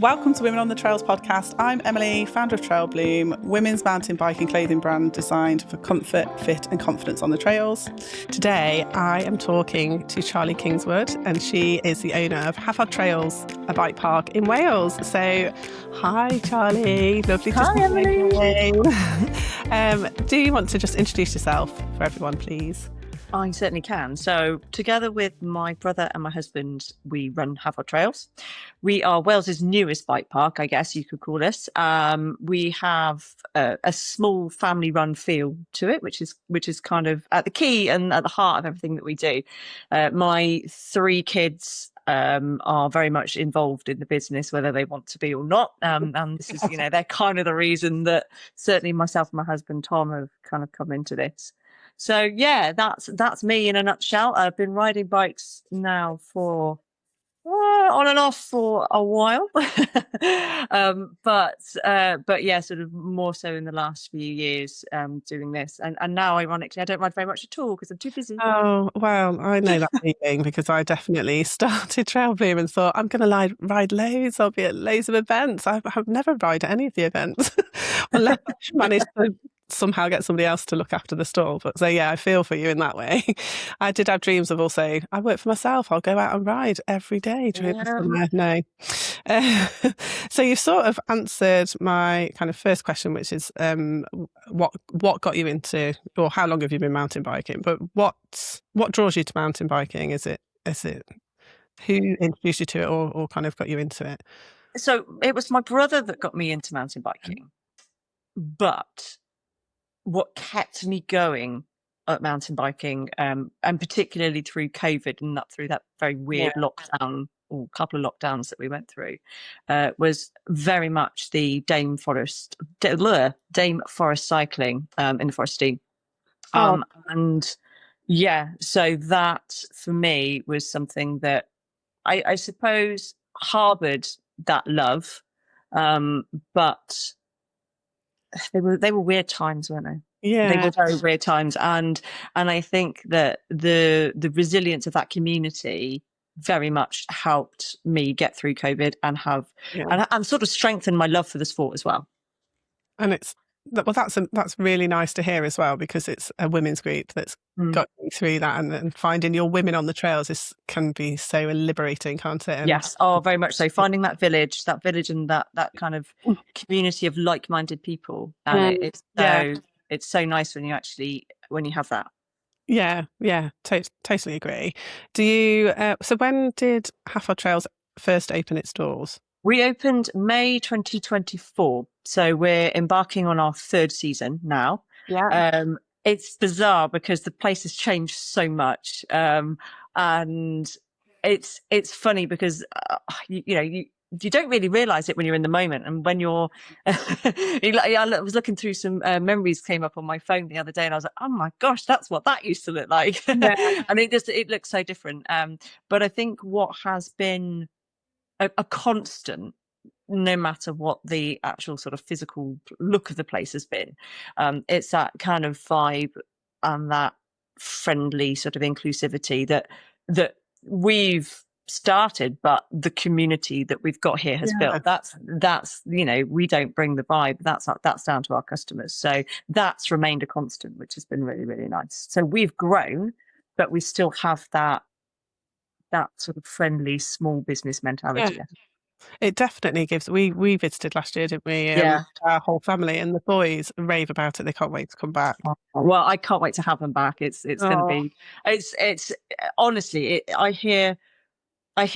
Welcome to Women on the Trails podcast. I'm Emily, founder of Trail Bloom, women's mountain biking clothing brand designed for comfort, fit and confidence on the trails. Today, I am talking to Charlie Kingswood, and she is the owner of Hafod Trails, a bike park in Wales. So, hi Charlie, lovely to see you. Do you want to just introduce yourself for everyone, please? I certainly can. So together with my brother and my husband, we run Hafod Trails. We are Wales's newest bike park, I guess you could call us. We have a small family-run feel to it, which is kind of at the key and at the heart of everything that we do. My three kids are very much involved in the business, whether they want to be or not. And this is, they're kind of the reason that certainly myself and my husband, Tom, have kind of come into this. So yeah, that's me in a nutshell. I've been riding bikes now for on and off for a while, but yeah, sort of more so in the last few years doing this. And now, ironically, I don't ride very much at all because I'm too busy. Oh, well, I know that feeling because I definitely started Trail Bloom and thought I'm going to ride loads. I'll be at loads of events. I've never ride at any of the events unless I manage to somehow get somebody else to look after the stall. But so yeah, I feel for you in that way. I did have dreams of also, I work for myself, I'll go out and ride every day during the summer. No. So you've sort of answered my kind of first question, which is what got you into, or how long have you been mountain biking? But what draws you to mountain biking? Is it who introduced you to it or kind of got you into it? So it was my brother that got me into mountain biking, but what kept me going at mountain biking, and particularly through COVID and through that very weird lockdown or couple of lockdowns that we went through, was very much the Dame Forest cycling in the Forest Dean. And yeah, so that for me was something that I suppose harboured that love, but they were weird times, weren't they? Yeah, they were very weird times, and I think that the resilience of that community very much helped me get through COVID and sort of strengthened my love for the sport as well. And that's really nice to hear as well, because it's a women's group that's got you through that, and finding your women on the trails can be so liberating, can't it? And yes, very much so. Finding that village and that kind of community of like-minded people, and it's so nice when you have that. Yeah, totally agree. Do you? So when did Hafod Trails first open its doors? We opened May 2024, so we're embarking on our third season now. Yeah. It's bizarre because the place has changed so much, and it's funny because you don't really realize it when you're in the moment, and when you're I was looking through some memories came up on my phone the other day, and I was like, oh my gosh, that's what that used to look like. Yeah. And it looks so different, but I think what has been a constant, no matter what the actual sort of physical look of the place has been, it's that kind of vibe and that friendly sort of inclusivity that we've started, but the community that we've got here has built. That's we don't bring the vibe. That's down to our customers. So that's remained a constant, which has been really, really nice. So we've grown, but we still have that sort of friendly small business mentality. Yeah. It definitely gives. We visited last year, didn't we? Our whole family, and the boys rave about it. They can't wait to come back. Well, I can't wait to have them back. It's going to be. It's honestly. I hear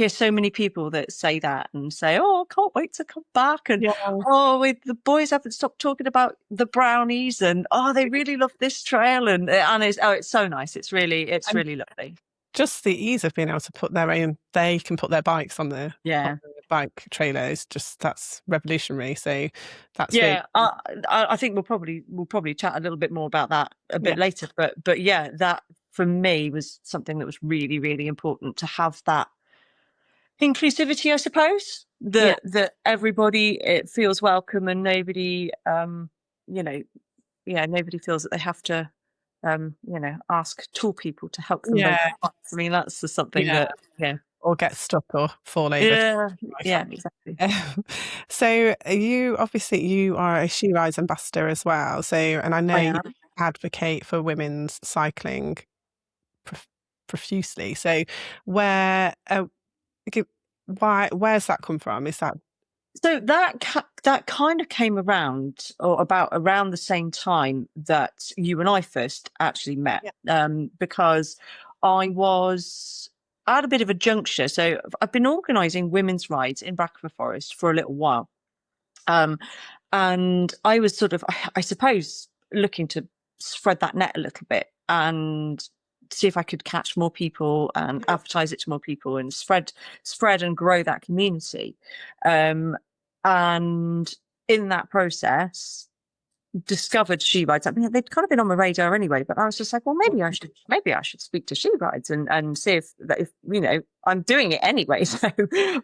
so many people that say that and say, "Oh, I can't wait to come back," and the boys haven't stopped talking about the brownies, and they really love this trail, and it's so nice. It's really lovely. Just the ease of being able to they can put their bikes on the bike trailers. Just that's revolutionary. So that's I think we'll probably chat a little bit more about that a bit later. But yeah, that for me was something that was really, really important, to have that inclusivity, I suppose, that everybody feels welcome, and nobody nobody feels that they have to ask tall people to help them. I mean, that's something that or get stuck or fall over. Yeah, yeah, exactly. Um, so you are a She Rides ambassador as well. So, and I know I you am. advocate for women's cycling prof profusely. So where, gi- where's that come from? Is that, So that kind of came around, or about around the same time that you and I first actually met, yeah, because I was at a bit of a juncture. So I've been organising women's rides in Brackenford Forest for a little while, um, and I was sort of, I suppose, looking to spread that net a little bit and see if I could catch more people and advertise it to more people and spread and grow that community. And in that process, discovered She Rides. I mean, they'd kind of been on my radar anyway, but I was just like, well, maybe I should speak to She Rides and see if I'm doing it anyway, so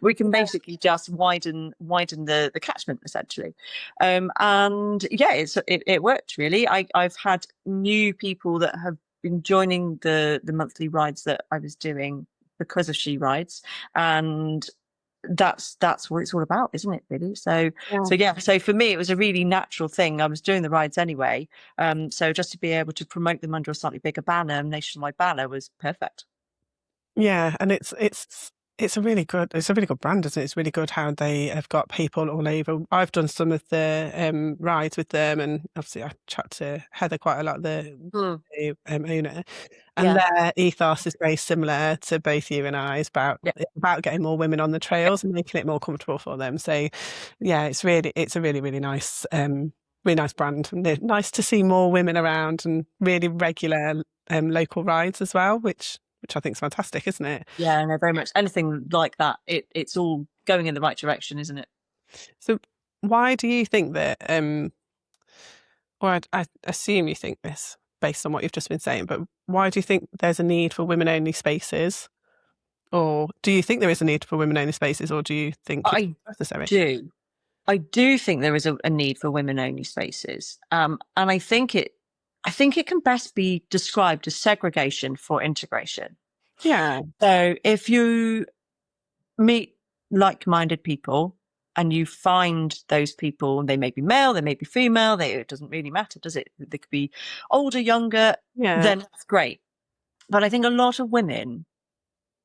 we can basically just widen the catchment essentially. And yeah, it worked really. I've had new people that have been joining the monthly rides that I was doing because of She Rides, and that's what it's all about, isn't it, really? So yeah, so for me it was a really natural thing. I was doing the rides anyway, so just to be able to promote them under a slightly bigger banner, nationwide banner, was perfect. yeah, and it's a really good brand, isn't it? It's really good how they have got people all over. I've done some of the rides with them, and obviously I chat to Heather quite a lot, Mm, the owner, and yeah, their ethos is very similar to both you and I. yeah, It's about getting more women on the trails and making it more comfortable for them. So yeah, it's a really nice really nice brand, and nice to see more women around and really regular local rides as well, which I think is fantastic, isn't it? yeah. No, very much. Anything like that, it's all going in the right direction, isn't it? So why do you think that, or I assume you think this based on what you've just been saying, but why do you think there's a need for women only spaces? Or do you think there is a need for women only spaces, or do you think it's I necessary? do. I do think there is a need for women only spaces. And I think it can best be described as segregation for integration. Yeah, So if you meet like-minded people and you find those people, they may be male, they may be female, it doesn't really matter, does it? They could be older, younger, yeah, then that's great. But I think a lot of women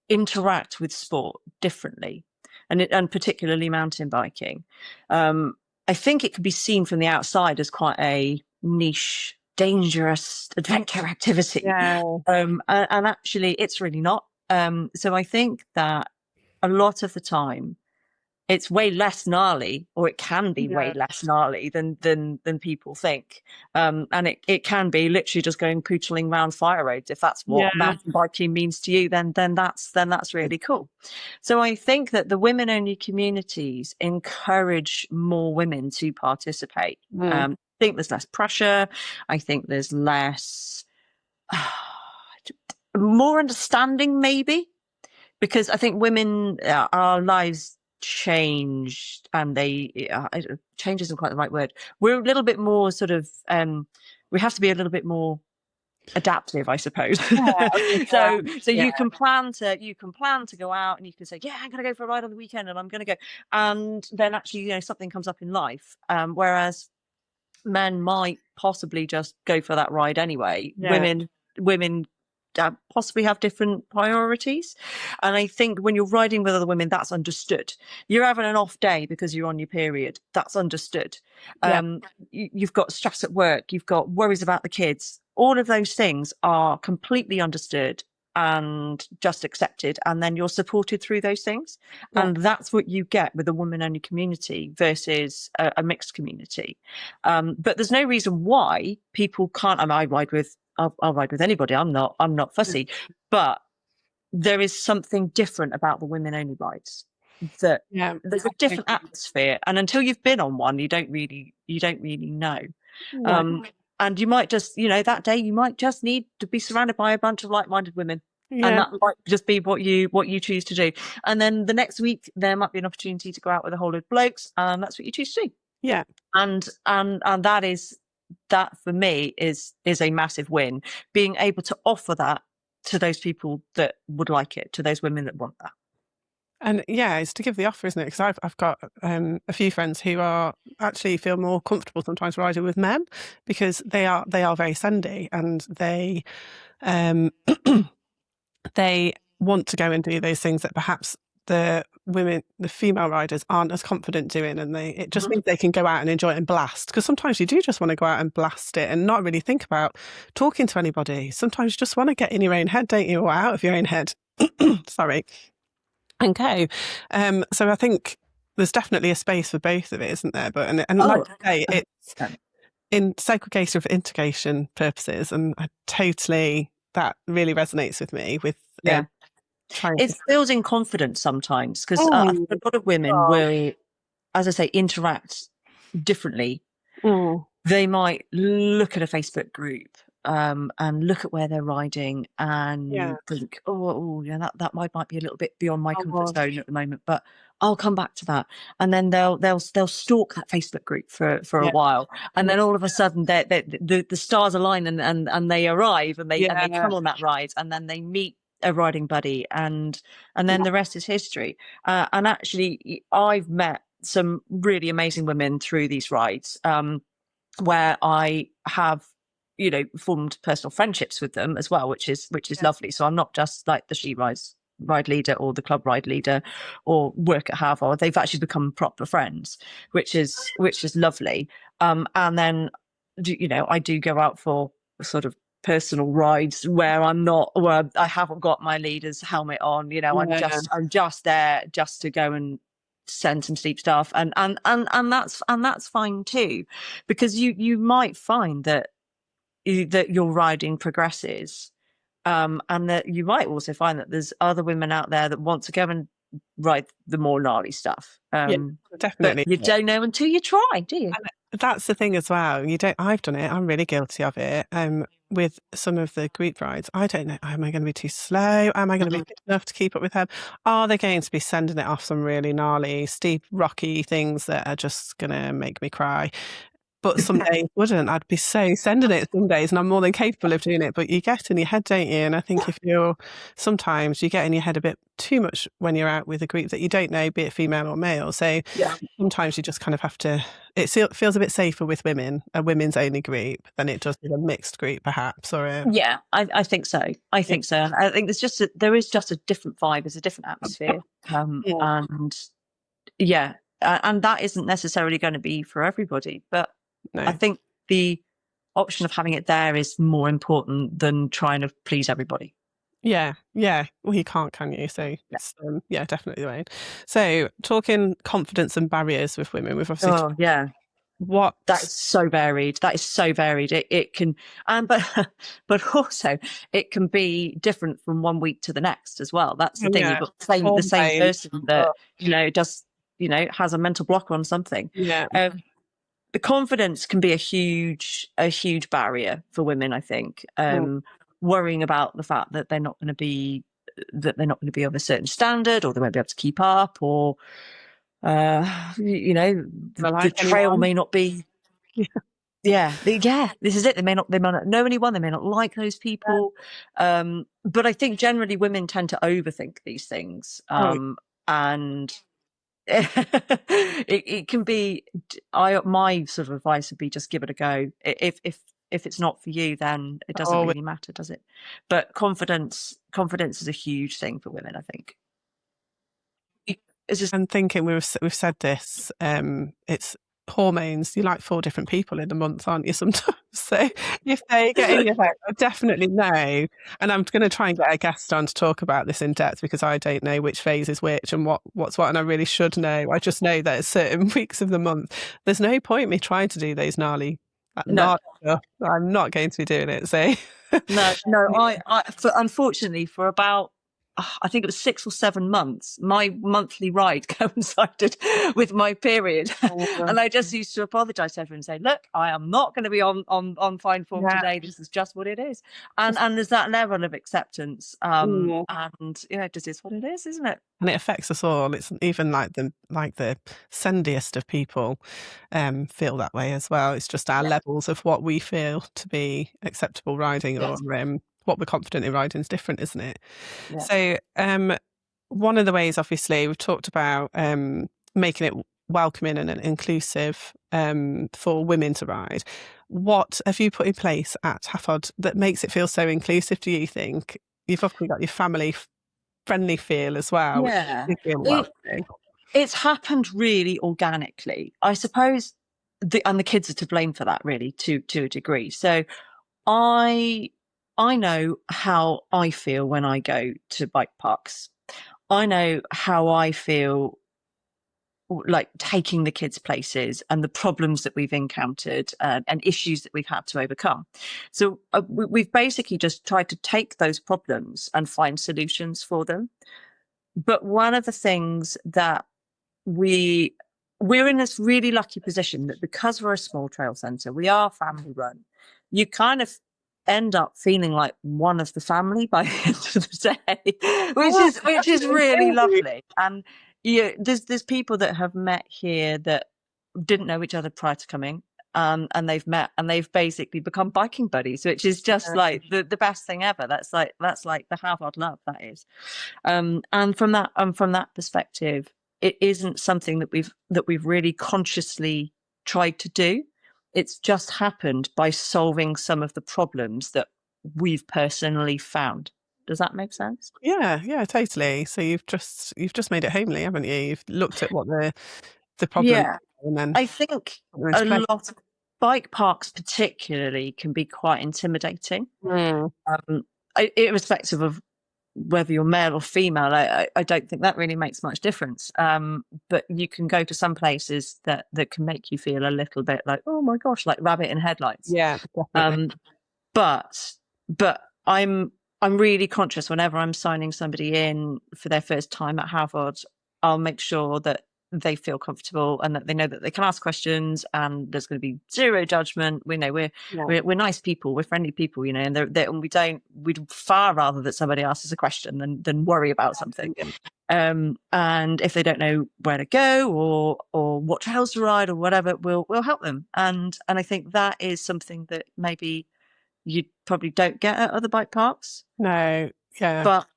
interact with sport differently, and particularly mountain biking. Um, I think it can be seen from the outside as quite a niche, dangerous adventure activity, yeah, and actually, it's really not. So I think that a lot of the time it's way less gnarly, or it can be way yeah, less gnarly than people think. And it can be literally just going pootling around fire roads. If that's what yeah. mountain biking means to you, then that's really cool. So I think that the women only communities encourage more women to participate. Mm, I think there's less pressure. I think there's less more understanding, maybe, because I think women, our lives changed, and change isn't quite the right word. We're a little bit more sort of, we have to be a little bit more adaptive, I suppose. yeah, okay, So yeah, you can plan to go out, and you can say, yeah, I'm going to go for a ride on the weekend, and I'm going to go, and then actually, something comes up in life, whereas men might possibly just go for that ride anyway. yeah, Women possibly have different priorities, and I think when you're riding with other women, that's understood. You're having an off day because you're on your period. That's understood. yeah, You've got stress at work. You've got worries about the kids. All of those things are completely understood and just accepted, and then you're supported through those things, yeah, and that's what you get with a woman only community versus a mixed community. But there's no reason why people can't. I mean, I'll ride with anybody. I'm not fussy, but there is something different about the women only rides, that yeah. there's a different atmosphere, and until you've been on one, you don't really know. Yeah, Um, and you might just, that day you might just need to be surrounded by a bunch of like-minded women. And yeah, that might just be what you choose to do. And then the next week there might be an opportunity to go out with a whole load of blokes, and that's what you choose to do. yeah. And that for me is a massive win, being able to offer that to those people that would like it, to those women that want that. And yeah, it's to give the offer, isn't it? Because I've got a few friends who are actually feel more comfortable sometimes riding with men because they are very sendy and um, they want to go and do those things that perhaps the female riders aren't as confident doing, and it just means they can go out and enjoy it and blast. Because sometimes you do just want to go out and blast it and not really think about talking to anybody. Sometimes you just want to get in your own head, don't you, or out of your own head. Sorry. And go. So I think there's definitely a space for both of it, isn't there? But and like Oh, I say, it's in segregation for integration purposes, and that really resonates with me with yeah. trying to. It's building confidence sometimes because I Mm, think a lot of women oh, will, as I say, interact differently. mm, They might look at a Facebook group and look at where they're riding yeah. and think, yeah, that might be a little bit beyond my Oh comfort gosh. zone at the moment, but I'll come back to that. And then they'll stalk that Facebook group for a Yeah. while, and then all of a sudden the stars align and they arrive and they Yeah. come on that ride, and then they meet a riding buddy, and then the rest is history. And actually, I've met some really amazing women through these rides. Where I have, formed personal friendships with them as well, which is Yeah. lovely. So I'm not just like the She Rise ride leader or the club ride leader or work at Hafod. They've actually become proper friends, which is lovely. And then I do go out for sort of personal rides where I haven't got my leader's helmet on. Yeah. I'm just there just to go and send some sleep stuff, and that's fine too, because you might find that that your riding progresses, and that you might also find that there's other women out there that want to go and ride the more gnarly stuff, Yeah. but Definitely. you don't know until you try, do you? And that's the thing as well. You don't. I've done it. I'm really guilty of it. With some of the group rides, I don't know. Am I going to be too slow? Am I going to be Mhm. good enough to keep up with them? Are they going to be sending it off some really gnarly, steep, rocky things that are just going to make me cry? But some days wouldn't. I'd be so sending it some days, and I'm more than capable of doing it. But you get in your head, don't you? And I think if sometimes you get in your head a bit too much when you're out with a group that you don't know, be it female or male. So Yeah. sometimes you just kind of have to. Feels a bit safer with women, a women's only group, than it does with a mixed group, perhaps, or a. Yeah, I think so. I Yeah. think so. And I think there is just a different vibe, there's a different atmosphere. Yeah. And yeah, and that isn't necessarily going to be for everybody, but I No. think the option of having it there is more important than trying to please everybody. Yeah, yeah. Well, you can't, can you? So Yeah. it's yeah, definitely the way. So talking confidence and barriers with women, we've obviously Oh, yeah. what. That is so varied. That is so varied. It can, but but also it can be different from one week to the next as well. That's the Oh, thing. You've yeah, got the same hormones. person that Oh, does has a mental blocker on something. yeah. The confidence can be a huge barrier for women, I think. Mm, Worrying about the fact that they're not going to be of a certain standard, or they won't be able to keep up, or I the like trail anyone. may not be. Yeah, this is it. They may not know anyone. They may not like those people. But I think generally women tend to overthink these things, Oh, and it can be. My sort of advice would be just give it a go. If it's not for you, then it doesn't oh, really matter, does it? But confidence is a huge thing for women, I think. It's just I'm thinking we've said this. It's hormones. You're like 4 different people in a month, aren't you? Sometimes. So if they get in your head, I definitely know. And I'm going to try and get a guest on to talk about this in depth because I don't know which phase is which and what's what, and I really should know. I just know that at certain weeks of the month, there's no point me trying to do those no. gnarly stuff. I'm not going to be doing it. So No. Unfortunately, for about I think it was 6 or 7 months, my monthly ride coincided with my period, and I just used to apologise to everyone and say, "Look, I am not going to be on fine form yeah. today. This is just what it is." And there's that level of acceptance, Mm. and it just is what it is, isn't it? And it affects us all. It's even like the sendiest of people feel that way as well. It's just our Yeah. levels of what we feel to be acceptable riding or Yes. what we're confident in riding is different, isn't it? Yeah. So one of the ways, obviously, we've talked about making it welcoming and inclusive for women to ride. What have you put in place at Hafod that makes it feel so inclusive, do you think? You've obviously got your family friendly feel as well, which Yeah. is feel It, welcoming. it's happened really organically. I suppose and the kids are to blame for that really to a degree. So I I know how I feel when I go to bike parks. I know how I feel like taking the kids places and the problems that we've encountered and issues that we've had to overcome. So we've basically just tried to take those problems and find solutions for them. But one of the things that we we're in this really lucky position that because we're a small trail centre, we are family run. You kind of end up feeling like one of the family by the end of the day, Oh, which is really okay. lovely. And yeah, there's people that have met here that didn't know each other prior to coming. And they've met and they've basically become biking buddies, which is just like the best thing ever. That's like the Harvard love, that is. And from that perspective, it isn't something that we've really consciously tried to do. It's just happened by solving some of the problems that we've personally found. Does that make sense? Yeah, totally. So you've just made it homely, haven't you? You've looked at what the problem Yeah. and then I think put them into a place. lot of bike parks particularly can be quite intimidating. Mm. Irrespective of whether you're male or female, I don't think that really makes much difference. But you can go to some places that can make you feel a little bit like, oh my gosh, like rabbit in headlights. Yeah, definitely. Um, but but I'm really conscious whenever I'm signing somebody in for their first time at Harvard, I'll make sure that they feel comfortable and that they know that they can ask questions and there's going to be zero judgment. We know we're Yeah. we're, we're nice people, we're friendly people, and we'd far rather that somebody asks us a question than worry about something. And if they don't know where to go or what trails to ride or whatever, we'll help them. And I think that is something that maybe you probably don't get at other bike parks, No, yeah. but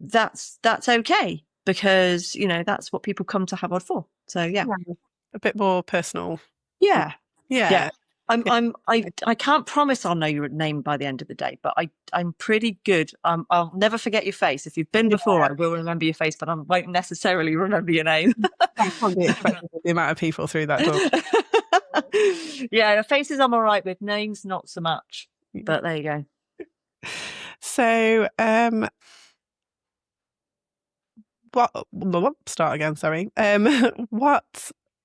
that's okay because that's what people come to Havard for. So yeah. Yeah. A bit more personal. Yeah. Yeah. Yeah. I'm Yeah. I'm I can't promise I'll know your name by the end of the day, but I'm pretty good. I'll never forget your face. If you've been before, I will remember your face, but I won't necessarily remember your name. I can't be expected with the amount of people through that door. Yeah, faces I'm all right with, names not so much. But there you go. So, start again, sorry.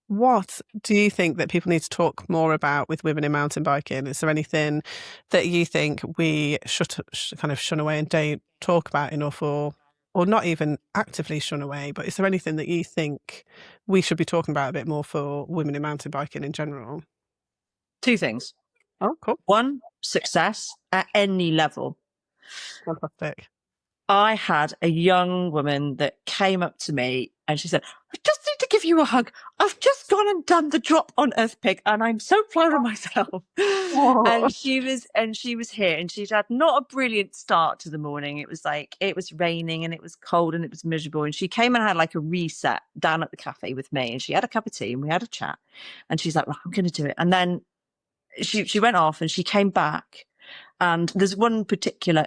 What do you think that people need to talk more about with women in mountain biking? Is there anything that you think we should kind of shun away and don't talk about enough, or not even actively shun away? But is there anything that you think we should be talking about a bit more for women in mountain biking in general? Two things. Oh, cool. One, success at any level. Fantastic. I had a young woman that came up to me and she said, I just need to give you a hug. I've just gone and done the drop on Earth Pig and I'm so proud of myself. Oh. And she was here and she'd had not a brilliant start to the morning. It was raining and it was cold and it was miserable. And she came and had like a reset down at the cafe with me and she had a cup of tea and we had a chat and she's like, well, I'm going to do it. And then she went off and she came back. And there's one particular,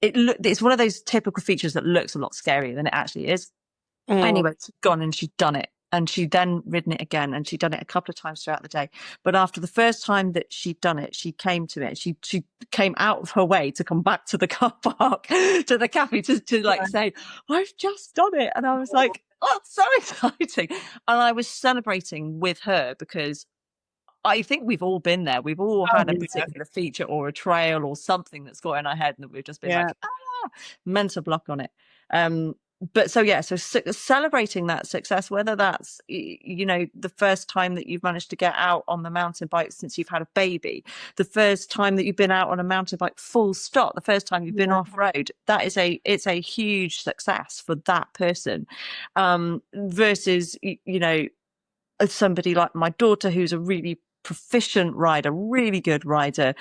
it's one of those typical features that looks a lot scarier than it actually is. Anyway, she's gone and she'd done it. And she'd then ridden it again and she'd done it a couple of times throughout the day. But after the first time that she'd done it, she came to it. She came out of her way to come back to the car park, to the cafe to like say, I've just done it. And I was like, oh, it's so exciting. And I was celebrating with her because I think we've all been there. We've all had a particular feature or a trail or something that's got in our head and that we've just been like, mental block on it. But so celebrating that success, whether that's, the first time that you've managed to get out on the mountain bike since you've had a baby, the first time that you've been out on a mountain bike full stop, the first time you've been off road, it's a huge success for that person. Versus, somebody like my daughter who's a really proficient rider, really good rider,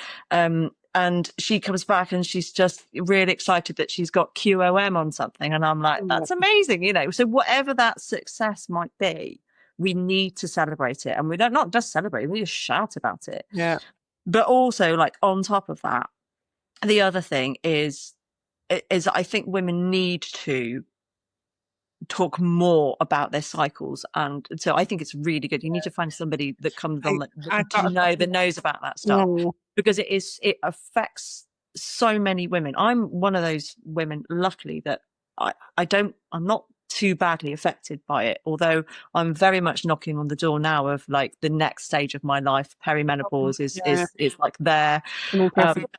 and she comes back and she's just really excited that she's got QOM on something. And I'm like, that's amazing, you know. So whatever that success might be, we need to celebrate it. And we don't not just celebrate, we just shout about it. Yeah. But also, like, on top of that, the other thing is I think women need to talk more about their cycles, and so I think it's really good. You need to find somebody that comes on that knows about that stuff, because it affects so many women. I'm one of those women, luckily, that I'm not too badly affected by it, although I'm very much knocking on the door now of like the next stage of my life. Perimenopause is like there.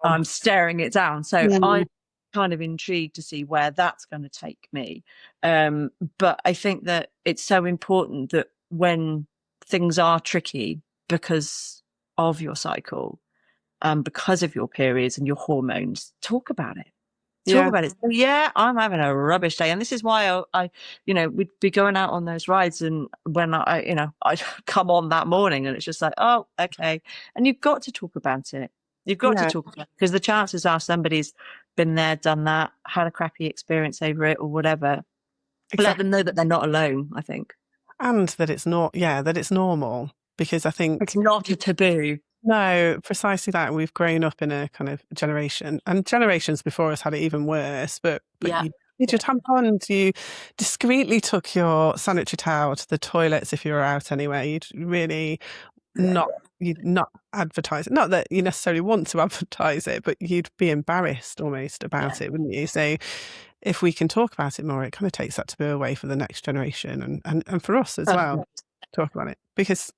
I'm staring it down, so I'm kind of intrigued to see where that's going to take me. But I think that it's so important that when things are tricky because of your cycle, because of your periods and your hormones, talk about it. Talk about it. So, yeah, I'm having a rubbish day. And this is why I we'd be going out on those rides. And when I come on that morning and it's just like, oh, okay. And you've got to talk about it. You've got to talk about it, because the chances are somebody's been there, done that, had a crappy experience over it or whatever. Exactly. Let them know that they're not alone, I think. And that it's not, that it's normal, because I think it's not a taboo. No, precisely that. We've grown up in a kind of generation, and generations before us had it even worse, but you did your tampons, you discreetly took your sanitary towel to the toilets if you were out anyway. You'd really you'd not advertise it. Not that you necessarily want to advertise it, but you'd be embarrassed almost about it, wouldn't you? So if we can talk about it more, it kind of takes that taboo away for the next generation and for us as well, talk about it, because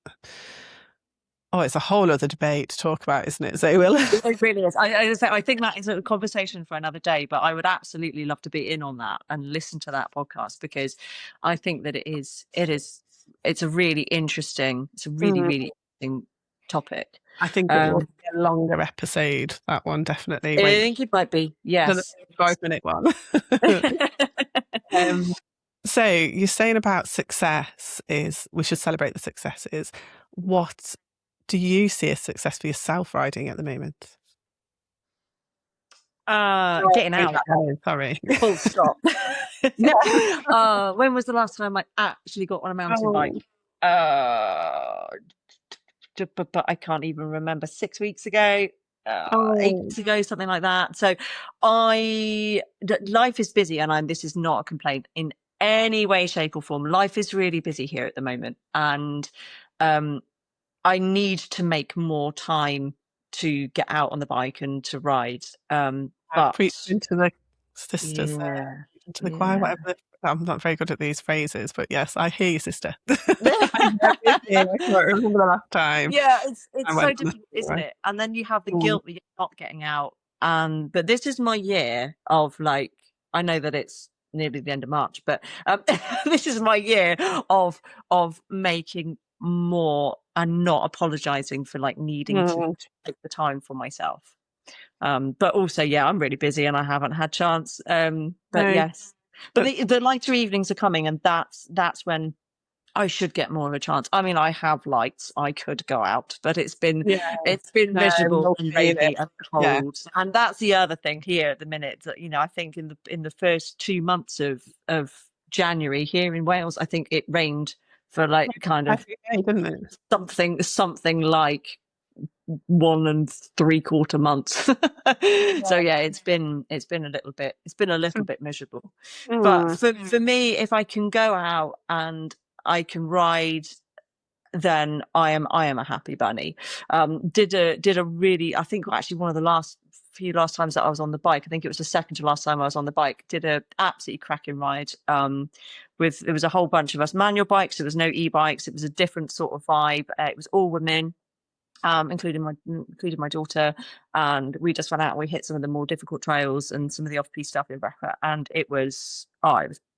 it's a whole other debate to talk about, isn't it? So it really is. I think that is a conversation for another day, but I would absolutely love to be in on that and listen to that podcast, because I think that it's a really interesting, really interesting topic. I think it will be a longer episode, that one, definitely. I think it might be, yes. The 5-minute one. So you're saying about success is we should celebrate the successes. What do you see as success for yourself riding at the moment? Getting out. Sorry. Full stop. When was the last time I actually got on a mountain bike? But I can't even remember. 6 weeks ago, 8 weeks ago, something like that. So life is busy, and this is not a complaint in any way, shape or form. Life is really busy here at the moment, and I need to make more time to get out on the bike and to ride. But preach into the sisters, into the choir, whatever. I'm not very good at these phrases, but yes, I hear you, sister. I can't remember the last time. Yeah, it's so difficult, isn't it? And then you have the guilt that you're not getting out. But this is my year of, like, I know that it's nearly the end of March, but this is my year of making more and not apologizing for like needing to take the time for myself. But also, I'm really busy and I haven't had chance. Yes, but the lighter evenings are coming, and that's when I should get more of a chance. I mean, I have lights, I could go out, but it's been miserable and rainy and cold. And that's the other thing here at the minute, that I think in the first 2 months of January here in Wales, I think it rained for like kind of something like 1 3/4 months. So it's been a little bit miserable. But for me, if I can go out and I can ride, then I am a happy bunny. Did a really, I think actually one of the last times that I was on the bike, I think it was the second to last time I was on the bike, did a absolutely cracking ride. There was a whole bunch of us manual bikes. There was no e-bikes. It was a different sort of vibe. It was all women, including my daughter, and we just went out and we hit some of the more difficult trails and some of the off-piste stuff in Breccia, and it was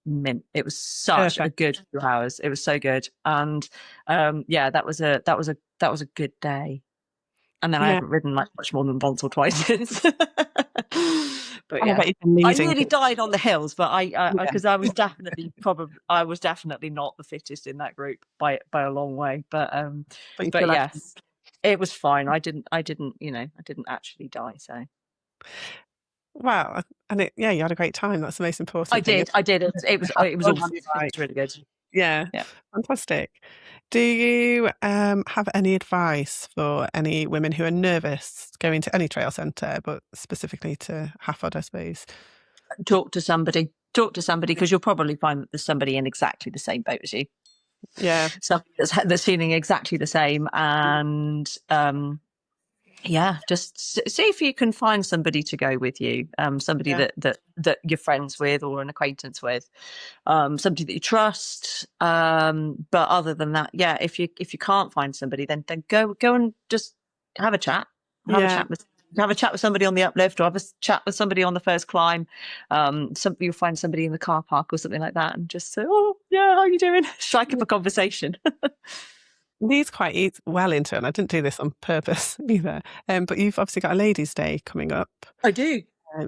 mint. It was such a good few hours. It was so good, and that was a good day. And then I haven't ridden like much more than once or twice since. But I nearly died on the hills, but because I was definitely not the fittest in that group by a long way. But yes. It was fine. I didn't actually die. So Wow, and you had a great time. That's the most I important thing, did. isn't I did. it? It was. To have It was fun on awesome. your It was bike. really good. Yeah, Yeah. fantastic. Do you have any advice for any women who are nervous going to any trail centre, but specifically to Hafod, I suppose? Talk to somebody. Talk to somebody, because you'll probably find that there's somebody in exactly the same boat as you. Yeah, Somebody that's feeling exactly the same, and yeah, just see if you can find somebody to go with you, somebody yeah, that you're friends with or an acquaintance with, somebody that you trust. But other than that, yeah, if you can't find somebody, then go and just have a chat, have a yeah. chat with have a chat with somebody on the uplift, or have a chat with somebody on the first climb. You'll find somebody in the car park or something like that, and just say, "Oh, yeah, how are you doing?" Strike up a conversation. Leads quite well into it, and I didn't do this on purpose either. But you've obviously got a ladies' day coming up. I do.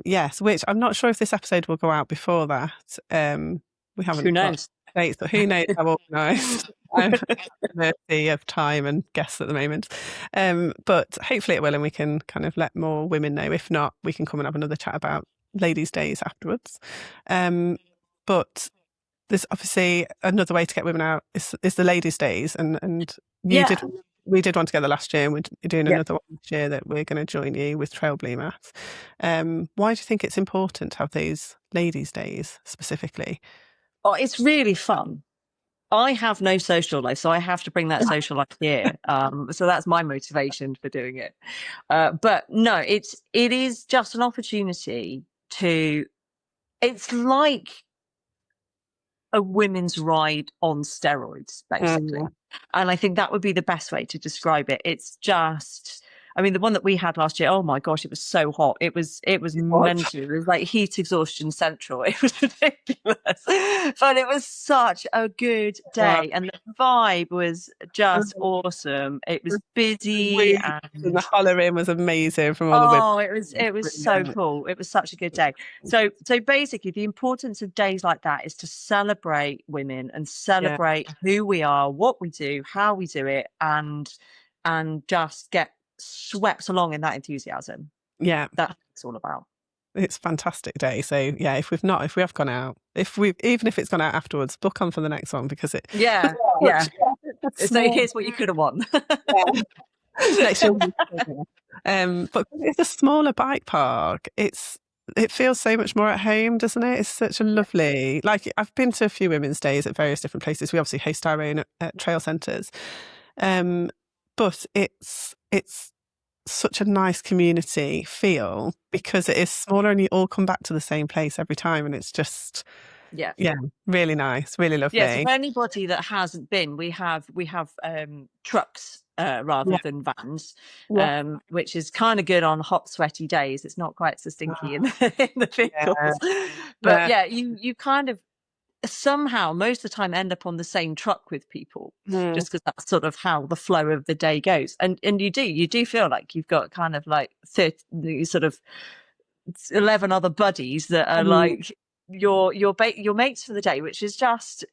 Yes, which I'm not sure if this episode will go out before that. We Who haven't got knows? dates, but who knows how organised. I'm at the mercy of time and guests at the moment. But hopefully it will, and we can kind of let more women know. If not, we can come and have another chat about ladies' days afterwards. But there's obviously another way to get women out is the ladies' days, and you did. Yeah. We did one together last year, and we're doing Yep. another one this year that we're going to join you with Trail Blue. Why do you think it's important to have those ladies' days specifically? Oh, it's really fun. I have no social life, so I have to bring that social life here. So that's my motivation for doing it. But no, it is just an opportunity to. It's like a women's ride on steroids, basically. Mm, And I think that would be the best way to describe it. It's just, I mean, the one that we had last year, oh my gosh, it was so hot. It was what? mental. It was like heat exhaustion central. It was ridiculous. But it was such a good Wow. day. And the vibe was just awesome. It was The busy, weed and the and hollering was amazing from all the women. oh, it was so Brilliant. cool. It was such a good day. So basically, the importance of days like that is to celebrate women and Yeah, celebrate who we are, what we do, how we do it, and just get swept along in that enthusiasm. yeah. That's what it's all about. It's a fantastic day. So yeah, if we have gone out, even if it's gone out afterwards, book on for the next one because Yeah, it's yeah. such So small. here's what you could have won. Next year. But it's a smaller bike park. It feels so much more at home, doesn't it? It's such a lovely. Like I've been to a few women's days at various different places. We obviously host our own at trail centres, but it's such a nice community feel because it is smaller and you all come back to the same place every time, and it's just Yeah. really nice, really Yeah, so lovely. for anybody that hasn't been, we have trucks rather Yeah, than vans, yeah, which is kind of good on hot, sweaty days. It's not quite so stinky in the yeah, vehicles, but yeah. yeah, you kind of somehow most of the time end up on the same truck with people, Mm, just because that's sort of how the flow of the day goes, and you do feel like you've got kind of like 30, sort of 11 other buddies that are mm, like your mates for the day, which is just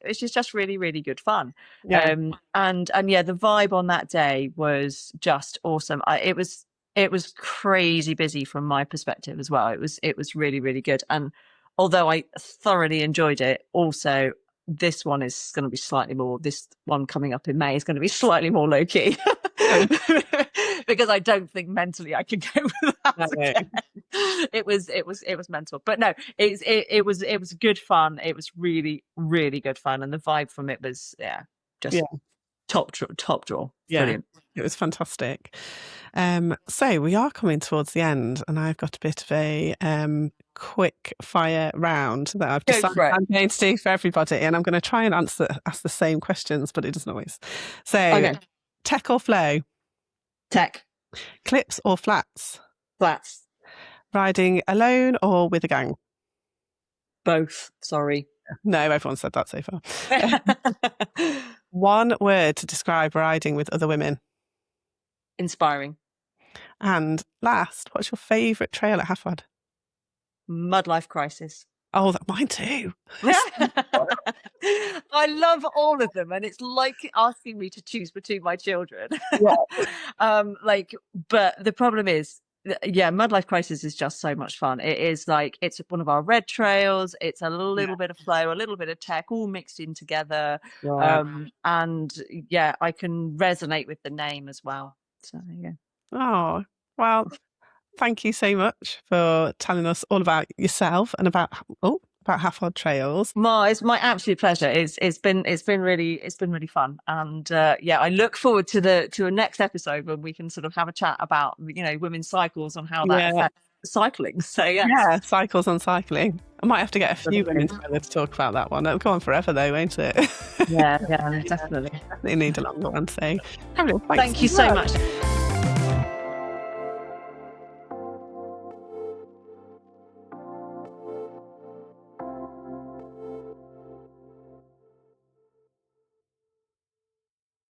really, really good fun. yeah, And yeah, the vibe on that day was just awesome. It was crazy busy from my perspective as well. It was really, really good. And although I thoroughly enjoyed it, also this one is going to be slightly more. This one coming up in May is going to be slightly more low key. Because I don't think mentally I could go with that no, again. It was mental, but no, it was good fun. It was really, really good fun, and the vibe from it was, yeah, yeah, just top draw, yeah. brilliant. It was fantastic. So we are coming towards the end, and I've got a bit of a quick fire round that I've Go decided for it. I'm going to do for everybody, and I'm going to try and ask the same questions, but it doesn't always. So, Okay, tech or flow, tech, clips or flats, flats, riding alone or with a gang. both. Sorry. No, everyone said that so far. One word to describe riding with other women. Inspiring. And last, what's your favourite trail at Hafod? Mud life crisis. Oh, mine too. I love all of them, and it's like asking me to choose between my children. Yeah. Like, but the problem is, yeah, Mudlife Crisis is just so much fun. It is like, it's one of our red trails. It's a little bit of flow, a little bit of tech, all mixed in together. Yeah. And yeah, I can resonate with the name as well. So yeah. Oh, well, thank you so much for telling us all about yourself and about Hafod Trails. It's my absolute pleasure. It's been really fun, and yeah, I look forward to a next episode when we can sort of have a chat about women's cycles and how that Yeah. affects cycling. So Yeah, cycles on cycling. I might have to get a few women together to talk about that one. It'll go on forever though, won't it? yeah, definitely. They need a longer one. So, Thank you so much.